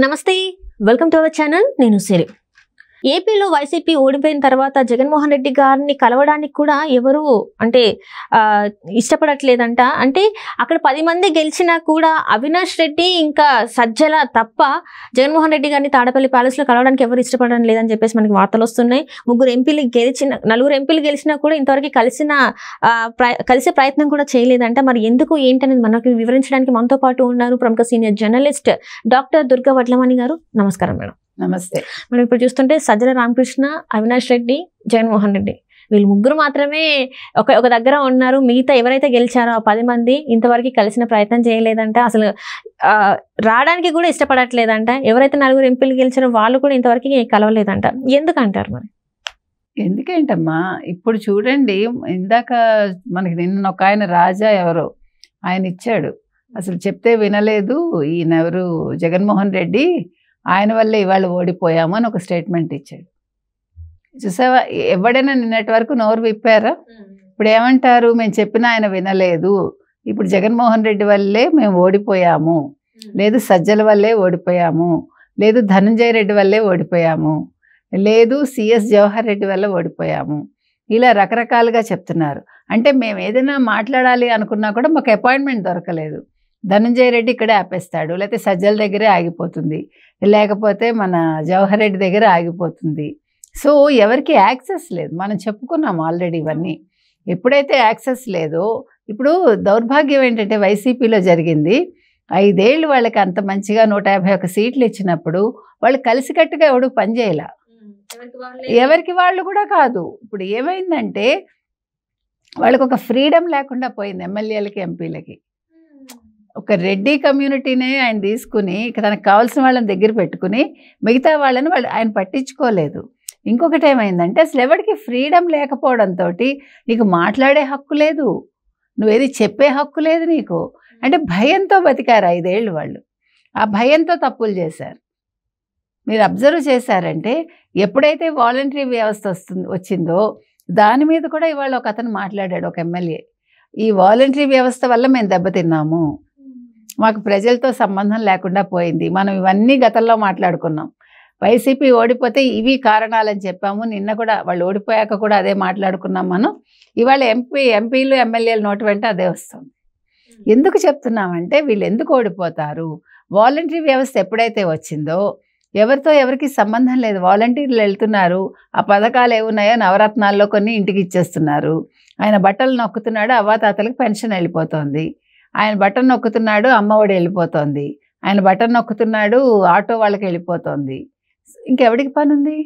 నమస్తే, welcome to our channel. నేను సిరి. ఏపీలో వైసీపీ ఓడిపోయిన తర్వాత జగన్మోహన్ రెడ్డి గారిని కలవడానికి కూడా ఎవరు ఇష్టపడట్లేదంట. అంటే అక్కడ 10 మంది గెలిచినా కూడా అవినాష్ రెడ్డి ఇంకా సజ్జల తప్ప జగన్మోహన్ రెడ్డి గారిని తాడపల్లి ప్యాలెస్లో కలవడానికి ఎవరు ఇష్టపడడం లేదని చెప్పేసి మనకి వార్తలు వస్తున్నాయి. 4 ఎంపీలు గెలిచినా కూడా ఇంతవరకు కలిసే ప్రయత్నం కూడా చేయలేదంట. మరి ఎందుకు ఏంటనేది మనకు వివరించడానికి మనతో పాటు ఉన్నారు ప్రముఖ senior journalist doctor Durga Vadlamani గారు. నమస్కారం మేడం. నమస్తే. మనం ఇప్పుడు చూస్తుంటే సజ్జల రామకృష్ణ, అవినాష్ రెడ్డి, జగన్మోహన్ రెడ్డి వీళ్ళు 3 మాత్రమే ఒక దగ్గర ఉన్నారు. మిగతా ఎవరైతే గెలిచారో ఆ 10 మంది ఇంతవరకు కలిసిన ప్రయత్నం చేయలేదంట. అసలు రావడానికి కూడా ఇష్టపడట్లేదంట. ఎవరైతే 4 ఎంపీలు గెలిచారో వాళ్ళు కూడా ఇంతవరకు కలవలేదంట. ఎందుకంటారు మరి? ఎందుకేంటమ్మా, ఇప్పుడు చూడండి, ఇందాక మనకి నిన్న ఒక ఆయన రాజా ఎవరో ఆయన ఇచ్చాడు, అసలు చెప్తే వినలేదు ఈయన ఎవరు జగన్మోహన్ రెడ్డి, ఆయన వల్లే ఇవాళ ఓడిపోయాము అని ఒక స్టేట్మెంట్ ఇచ్చాడు. చూసావా, ఎవడైనా నిన్నటి వరకు నోరు విప్పారా? ఇప్పుడు ఏమంటారు, మేము చెప్పినా ఆయన వినలేదు, ఇప్పుడు జగన్మోహన్ రెడ్డి వల్లే మేము ఓడిపోయాము, లేదు సజ్జల వల్లే ఓడిపోయాము, లేదు ధనంజయ రెడ్డి వల్లే ఓడిపోయాము, లేదు సిఎస్ జవహర్ రెడ్డి వల్ల ఓడిపోయాము, ఇలా రకరకాలుగా చెప్తున్నారు. అంటే మేము ఏదైనా మాట్లాడాలి అనుకున్నా కూడా మాకు అపాయింట్మెంట్ దొరకలేదు. ధనంజయ రెడ్డి ఇక్కడే ఆపేస్తాడు, లేకపోతే సజ్జల దగ్గరే ఆగిపోతుంది, లేకపోతే మన జవహర్ రెడ్డి దగ్గర ఆగిపోతుంది. సో ఎవరికి యాక్సెస్ లేదు. మనం చెప్పుకున్నాం ఆల్రెడీ ఇవన్నీ. ఎప్పుడైతే యాక్సెస్ లేదో, ఇప్పుడు దౌర్భాగ్యం ఏంటంటే వైసీపీలో జరిగింది, 5 ఏళ్ళు వాళ్ళకి అంత మంచిగా 151 సీట్లు ఇచ్చినప్పుడు వాళ్ళు కలిసికట్టుగా ఎవడు పనిచేయాల, ఎవరికి వాళ్ళు కూడా కాదు. ఇప్పుడు ఏమైందంటే వాళ్ళకు ఒక ఫ్రీడమ్ లేకుండా పోయింది. ఎమ్మెల్యేలకి, ఎంపీలకి ఒక రెడ్డి కమ్యూనిటీనే ఆయన తీసుకుని తనకు కావాల్సిన వాళ్ళని దగ్గర పెట్టుకుని మిగతా వాళ్ళని ఆయన పట్టించుకోలేదు. ఇంకొకటి ఏమైందంటే అసలు ఎవరికి ఫ్రీడమ్ లేకపోవడంతో నీకు మాట్లాడే హక్కు లేదు, నువ్వేది చెప్పే హక్కు లేదు నీకు. అంటే భయంతో బతికారు 5 ఏళ్ళు వాళ్ళు. ఆ భయంతో తప్పులు చేశారు. మీరు అబ్జర్వ్ చేశారంటే ఎప్పుడైతే వాలంటరీ వ్యవస్థ వచ్చిందో దాని మీద కూడా ఇవాళ ఒక అతను మాట్లాడాడు, ఒక ఎమ్మెల్యే, ఈ వాలంటరీ వ్యవస్థ వల్ల మేము దెబ్బతిన్నాము, మాకు ప్రజలతో సంబంధం లేకుండా పోయింది, మనం ఇవన్నీ గతంలో మాట్లాడుకున్నాం, వైసీపీ ఓడిపోతే ఇవి కారణాలని చెప్పాము, నిన్న కూడా వాళ్ళు ఓడిపోయాక కూడా అదే మాట్లాడుకున్నాం మనం. ఇవాళ ఎంపీలు ఎమ్మెల్యేల నోటి వెంట అదే వస్తుంది. ఎందుకు చెప్తున్నామంటే వీళ్ళు ఎందుకు ఓడిపోతారు, వాలంటరీ వ్యవస్థ ఎప్పుడైతే వచ్చిందో ఎవరితో ఎవరికి సంబంధం లేదు, వాలంటీర్లు వెళ్తున్నారు, ఆ పథకాలు ఏమున్నాయో నవరత్నాల్లో కొన్ని ఇంటికి ఇచ్చేస్తున్నారు, ఆయన బట్టలు నొక్కుతున్నాడు, అవ్వాతాతలకు పెన్షన్ వెళ్ళిపోతుంది, ఆయన బటన్ నొక్కుతున్నాడు, అమ్మఒడి వెళ్ళిపోతుంది, ఆయన బటన్ నొక్కుతున్నాడు, ఆటో వాళ్ళకి వెళ్ళిపోతుంది. ఇంకెవడికి పని ఉంది?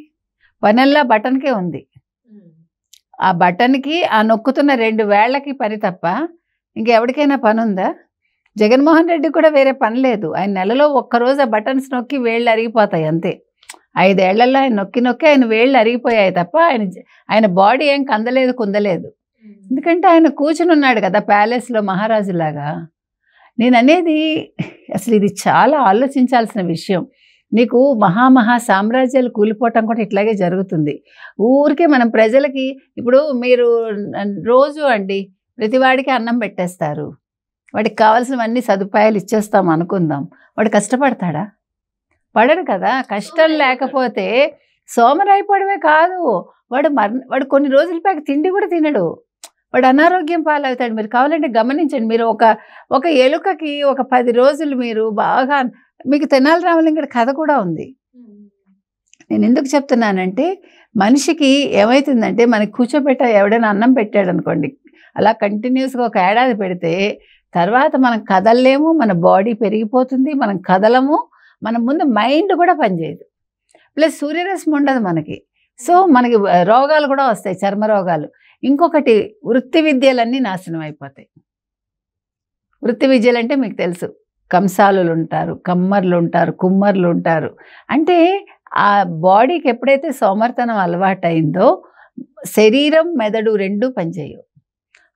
పనల్లా బటన్కే ఉంది. ఆ బటన్కి, ఆ నొక్కుతున్న 2 వేళ్లకి పని తప్ప ఇంకెవరికైనా పని ఉందా? జగన్మోహన్ రెడ్డి కూడా వేరే పని లేదు. ఆయన నెలలో ఒక్కరోజు ఆ బటన్స్ నొక్కి వేళ్ళు అరిగిపోతాయి అంతే. 5 ఏళ్లలో ఆయన నొక్కి ఆయన వేళ్ళు అరిగిపోయాయి తప్ప ఆయన బాడీ ఏం కుందలేదు. ఎందుకంటే ఆయన కూర్చుని ఉన్నాడు కదా ప్యాలెస్లో మహారాజులాగా. నేను అనేది అసలు ఇది చాలా ఆలోచించాల్సిన విషయం. నీకు మహా సామ్రాజ్యాలు కూలిపోవటం కూడా ఇట్లాగే జరుగుతుంది. ఊరికే మనం ప్రజలకి, ఇప్పుడు మీరు రోజు ప్రతివాడికి అన్నం పెట్టేస్తారు, వాడికి కావాల్సినవన్నీ సదుపాయాలు ఇచ్చేస్తాం అనుకుందాం, వాడు కష్టపడతాడా? పడడు కదా. కష్టం లేకపోతే సోమరైపోవడమే కాదు, వాడు కొన్ని రోజుల పైకి తిండి కూడా తినడు, వాడు అనారోగ్యం పాలవుతాడు. మీరు కావాలంటే గమనించండి. మీరు ఒక ఎలుకకి ఒక 10 రోజులు మీరు బాగా, మీకు తెనాలి రామలింగడి కథ కూడా ఉంది. నేను ఎందుకు చెప్తున్నానంటే మనిషికి ఏమవుతుందంటే, మనకి ఎవడైనా అన్నం పెట్టాడు అనుకోండి, అలా కంటిన్యూస్గా ఒక ఏడాది పెడితే తర్వాత మనం కదలలేము, మన బాడీ పెరిగిపోతుంది, మనం కదలము, మన ముందు మైండ్ కూడా పనిచేయదు, ప్లస్ సూర్యరశ్మి ఉండదు మనకి. సో మనకి రోగాలు కూడా వస్తాయి, చర్మ రోగాలు. ఇంకొకటి, వృత్తి విద్యలన్నీ నాశనం అయిపోతాయి. వృత్తి విద్యలు అంటే మీకు తెలుసు, కంసాలులు ఉంటారు, కమ్మర్లు ఉంటారు, కుమ్మర్లు ఉంటారు. అంటే ఆ బాడీకి ఎప్పుడైతే సోమర్తనం అలవాటైందో శరీరం మెదడు 2 పనిచేయవు.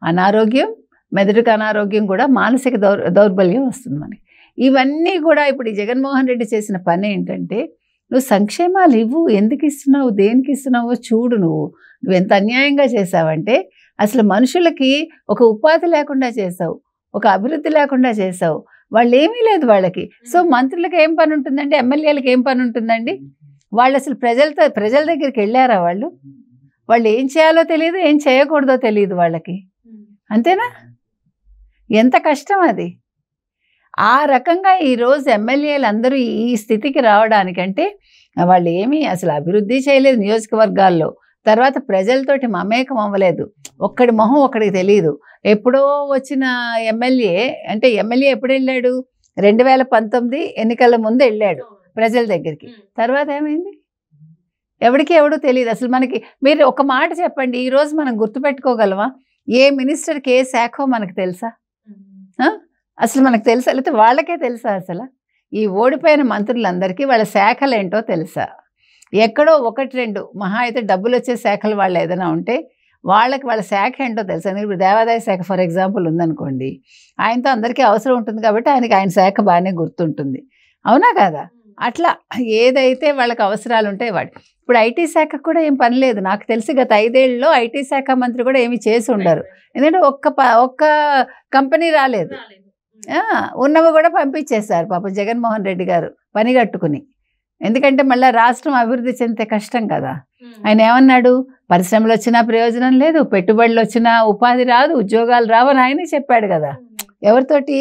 అనారోగ్యం, మెదడుకి అనారోగ్యం కూడా, మానసిక దౌర్బల్యం వస్తుంది మనకి. ఇవన్నీ కూడా ఇప్పుడు ఈ జగన్మోహన్ రెడ్డి చేసిన పని ఏంటంటే, నువ్వు సంక్షేమాలు ఇవ్వు, ఎందుకు ఇస్తున్నావు, దేనికి ఇస్తున్నావో చూడు. నువ్వు ఎంత అన్యాయంగా చేసావంటే, అసలు మనుషులకి ఒక ఉపాధి లేకుండా చేసావు, ఒక అభివృద్ధి లేకుండా చేసావు. వాళ్ళు ఏమీ లేదు వాళ్ళకి. సో మంత్రులకు ఏం పని ఉంటుందండి, ఎమ్మెల్యేలకు ఏం పని ఉంటుందండి? వాళ్ళు అసలు ప్రజల దగ్గరికి వెళ్ళారా? వాళ్ళు ఏం చేయాలో తెలియదు, ఏం చేయకూడదో తెలియదు వాళ్ళకి. అంతేనా? ఎంత కష్టం అది. ఆ రకంగా ఈరోజు ఎమ్మెల్యేలు అందరూ ఈ స్థితికి రావడానికంటే వాళ్ళు ఏమీ అసలు అభివృద్ధి చేయలేదు నియోజకవర్గాల్లో. తర్వాత ప్రజలతోటి మమేకం అవ్వలేదు. ఒక్కడి మొహం ఒక్కడికి తెలియదు. ఎప్పుడో వచ్చిన ఎమ్మెల్యే, అంటే ఎమ్మెల్యే ఎప్పుడు వెళ్ళాడు? 2019 ఎన్నికల ముందు వెళ్ళాడు ప్రజల దగ్గరికి. తర్వాత ఏమైంది? ఎవడు తెలియదు అసలు. మనకి మీరు ఒక మాట చెప్పండి, ఈరోజు మనం గుర్తుపెట్టుకోగలమా? ఏ మినిస్టర్కి ఏ శాఖో మనకు తెలుసా? అసలు మనకు తెలుసా? లేకపోతే వాళ్ళకే తెలుసా? అసలు ఈ ఓడిపోయిన మంత్రులందరికీ వాళ్ళ శాఖలు ఏంటో తెలుసా? ఎక్కడో 1-2 మహా అయితే డబ్బులు వచ్చే శాఖలు వాళ్ళు ఏదైనా ఉంటే వాళ్ళకి వాళ్ళ శాఖ ఏంటో తెలుసా? ఇప్పుడు దేవాదాయ శాఖ ఫర్ ఎగ్జాంపుల్ ఉందనుకోండి, ఆయనతో అందరికీ అవసరం ఉంటుంది కాబట్టి ఆయన శాఖ బాగానే గుర్తుంటుంది. అవునా కదా? అట్లా ఏదైతే వాళ్ళకి అవసరాలు ఉంటాయి వాడు. ఇప్పుడు ఐటీ శాఖకు కూడా ఏం పని లేదు నాకు తెలిసి. గత 5 ఏళ్ళలో ఐటీ శాఖ మంత్రి కూడా ఏమి చేసి ఉండరు. ఎందుకంటే ఒక్క కంపెనీ రాలేదు. ఉన్నవి కూడా పంపించేశారు పాపం జగన్మోహన్ రెడ్డి గారు పని కట్టుకుని. ఎందుకంటే మళ్ళీ రాష్ట్రం అభివృద్ధి చెందితే కష్టం కదా. ఆయన ఏమన్నాడు? పరిశ్రమలు వచ్చినా ప్రయోజనం లేదు, పెట్టుబడులు వచ్చినా ఉపాధి రాదు, ఉద్యోగాలు రావని ఆయనే చెప్పాడు కదా. ఎవరితోటి?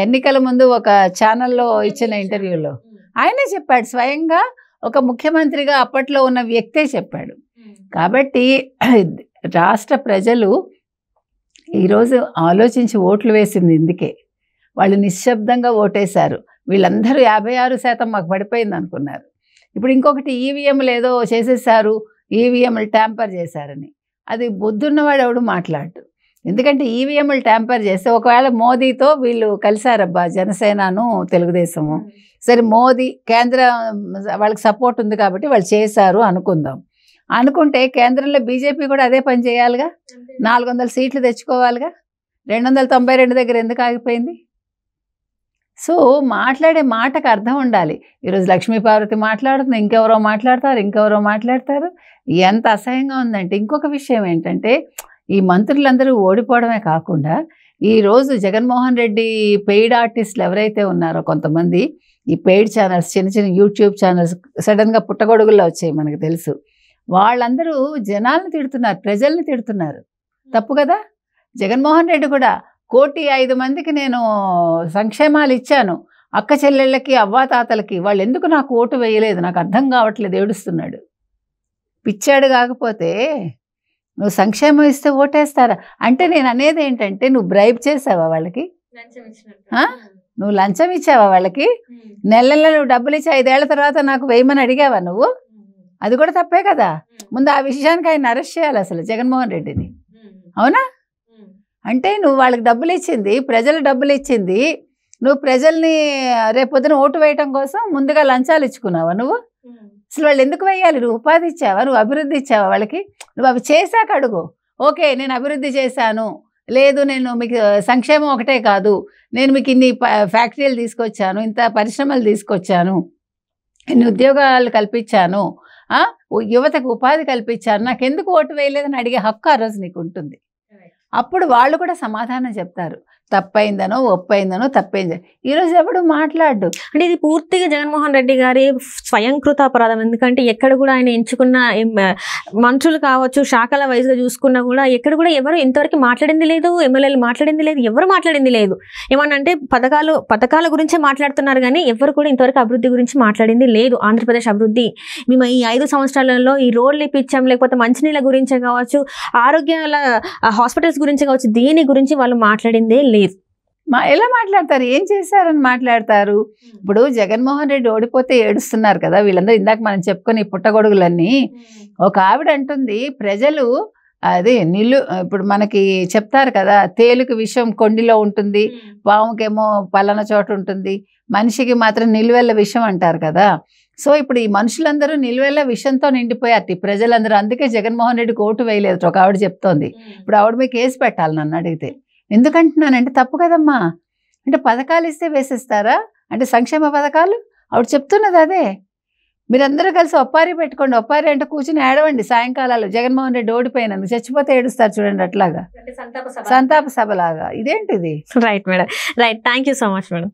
ఎన్నికల ముందు ఒక ఛానల్లో ఇచ్చిన ఇంటర్వ్యూలో ఆయనే చెప్పాడు. స్వయంగా ఒక ముఖ్యమంత్రిగా అప్పట్లో ఉన్న వ్యక్తే చెప్పాడు. కాబట్టి రాష్ట్ర ప్రజలు ఈరోజు ఆలోచించి ఓట్లు వేసింది ఇందుకే. వాళ్ళు నిశ్శబ్దంగా ఓటేశారు. వీళ్ళందరూ 56% మాకు పడిపోయింది అనుకున్నారు. ఇప్పుడు ఇంకొకటి ఈవీఎంలు ఏదో చేసేసారు, ఈవీఎంలు ట్యాంపర్ చేశారని. అది బొద్దున్నవాడు ఎవడు మాట్లాడు. ఎందుకంటే ఈవీఎంలు ట్యాంపర్ చేస్తే ఒకవేళ మోదీతో వీళ్ళు కలిశారబ్బా, జనసేనను తెలుగుదేశము. సరే మోదీ కేంద్ర వాళ్ళకి సపోర్ట్ ఉంది కాబట్టి వాళ్ళు చేశారు అనుకుందాం. అనుకుంటే కేంద్రంలో బీజేపీ కూడా అదే పని చేయాలిగా, 400 సీట్లు తెచ్చుకోవాలిగా. 292 దగ్గర ఎందుకు ఆగిపోయింది? సో మాట్లాడే మాటకు అర్థం ఉండాలి. ఈరోజు లక్ష్మీపార్వతి మాట్లాడుతుంది, ఇంకెవరో మాట్లాడతారు. ఎంత అసహ్యంగా ఉందంటే. ఇంకొక విషయం ఏంటంటే, ఈ మంత్రులందరూ ఓడిపోవడమే కాకుండా ఈరోజు జగన్మోహన్ రెడ్డి పెయిడ్ ఆర్టిస్టులు ఎవరైతే ఉన్నారో కొంతమంది, ఈ పెయిడ్ ఛానల్స్, చిన్న యూట్యూబ్ ఛానల్స్ సడన్గా పుట్టగొడుగుల్లో వచ్చాయి మనకు తెలుసు. వాళ్ళందరూ జనాలను తిడుతున్నారు, ప్రజల్ని తిడుతున్నారు. తప్పు కదా? జగన్మోహన్ రెడ్డి కూడా 1,05 మందికి నేను సంక్షేమాలు ఇచ్చాను, అక్క చెల్లెళ్ళకి అవ్వాతాతలకి, వాళ్ళు ఎందుకు నాకు ఓటు వేయలేదు నాకు అర్థం కావట్లేదు, ఏడుస్తున్నాడు. పిచ్చాడు కాకపోతే నువ్వు సంక్షేమం ఇస్తే ఓటేస్తారా? అంటే నేను అనేది ఏంటంటే, నువ్వు బ్రైబ్ చేసావా వాళ్ళకి? నువ్వు లంచం ఇచ్చావా వాళ్ళకి? నెల నువ్వు డబ్బులు ఇచ్చి 5 ఏళ్ల తర్వాత నాకు వేయమని అడిగావా నువ్వు? అది కూడా తప్పే కదా. ముందు ఆ విషయానికి ఆయన అరెస్ట్ చేయాలి అసలు జగన్మోహన్ రెడ్డిని. అవునా? అంటే నువ్వు వాళ్ళకి డబ్బులు ఇచ్చింది, ప్రజలు డబ్బులు ఇచ్చింది, నువ్వు ప్రజల్ని రేపొద్దున ఓటు వేయటం కోసం ముందుగా లంచాలు ఇచ్చుకున్నావా నువ్వు? అసలు వాళ్ళు ఎందుకు వేయాలి? నువ్వు ఉపాధి ఇచ్చావా? నువ్వు అభివృద్ధి ఇచ్చావా వాళ్ళకి? నువ్వు అవి చేశాక అడుగు. ఓకే నేను అభివృద్ధి చేశాను, లేదు నేను మీకు సంక్షేమం ఒకటే కాదు, నేను మీకు ఇన్ని ఫ్యాక్టరీలు తీసుకొచ్చాను, ఇంత పరిశ్రమలు తీసుకొచ్చాను, ఇన్ని ఉద్యోగాలు కల్పించాను, యువతకు ఉపాధి కల్పించాను, నాకు ఎందుకు ఓటు వేయలేదని అడిగే హక్కు ఆ రోజు నీకు ఉంటుంది. అప్పుడు వాళ్ళు కూడా సమాధానం చెప్తారు. తప్పైందనో ఒప్పైందనో తప్పైంది. ఈరోజు ఎవడు మాట్లాడు. అంటే ఇది పూర్తిగా జగన్మోహన్ రెడ్డి గారి స్వయంకృత అపరాధం. ఎందుకంటే ఎక్కడ కూడా ఆయన ఎంచుకున్న మంత్రులు కావచ్చు, శాఖల వైజ్గా చూసుకున్నా కూడా ఎక్కడ కూడా ఎవరు ఇంతవరకు మాట్లాడింది లేదు, ఎమ్మెల్యేలు మాట్లాడింది లేదు, ఎవరు మాట్లాడింది లేదు. ఏమన్నా అంటే పథకాల గురించే మాట్లాడుతున్నారు కానీ ఎవరు కూడా ఇంతవరకు అభివృద్ధి గురించి మాట్లాడింది లేదు. ఆంధ్రప్రదేశ్ అభివృద్ధి మేము ఈ 5 సంవత్సరాలలో ఈ రోడ్లు ఇప్పించాం, లేకపోతే మంచినీళ్ళ గురించే కావచ్చు, ఆరోగ్యాల హాస్పిటల్స్ గురించి కావచ్చు, దీని గురించి వాళ్ళు మాట్లాడిందే లేదు. ఎలా మాట్లాడతారు? ఏం చేశారని మాట్లాడతారు? ఇప్పుడు జగన్మోహన్ రెడ్డి ఓడిపోతే ఏడుస్తున్నారు కదా వీళ్ళందరూ. ఇందాక మనం చెప్పుకొని పుట్టగొడుగులన్నీ ఒక ఆవిడ అంటుంది, ప్రజలు అదే ఇప్పుడు మనకి చెప్తారు కదా, తేలుకి విషం కొండిలో ఉంటుంది, పాముకేమో పలానా చోట ఉంటుంది, మనిషికి మాత్రం నిలువెల్ల విషం అంటారు కదా. సో ఇప్పుడు ఈ మనుషులందరూ నిలువెల్ల విషంతో నిండిపోయారు ప్రజలందరూ. అందుకే జగన్మోహన్ రెడ్డికి ఓటు వేయలేదు ఒక ఆవిడ చెప్తోంది. ఇప్పుడు ఆవిడ మీద కేసు పెట్టాలి నన్ను అడిగితే. ఎందుకంటున్నానంటే తప్పు కదమ్మా. అంటే పథకాలు ఇస్తే వేసేస్తారా? అంటే సంక్షేమ పథకాలు ఆవిడ చెప్తున్నది అదే. మీరందరూ కలిసి ఒప్పారి పెట్టుకోండి. ఒప్పారి అంటే కూర్చుని ఏడవండి సాయంకాలాలు. జగన్మోహన్ రెడ్డి ఓడిపోయినందుకు చచ్చిపోతే ఏడుస్తారు చూడండి, అట్లాగా సంతాప సభలాగా. ఇదేంటిది? Right madam, right. Thank you so much madam.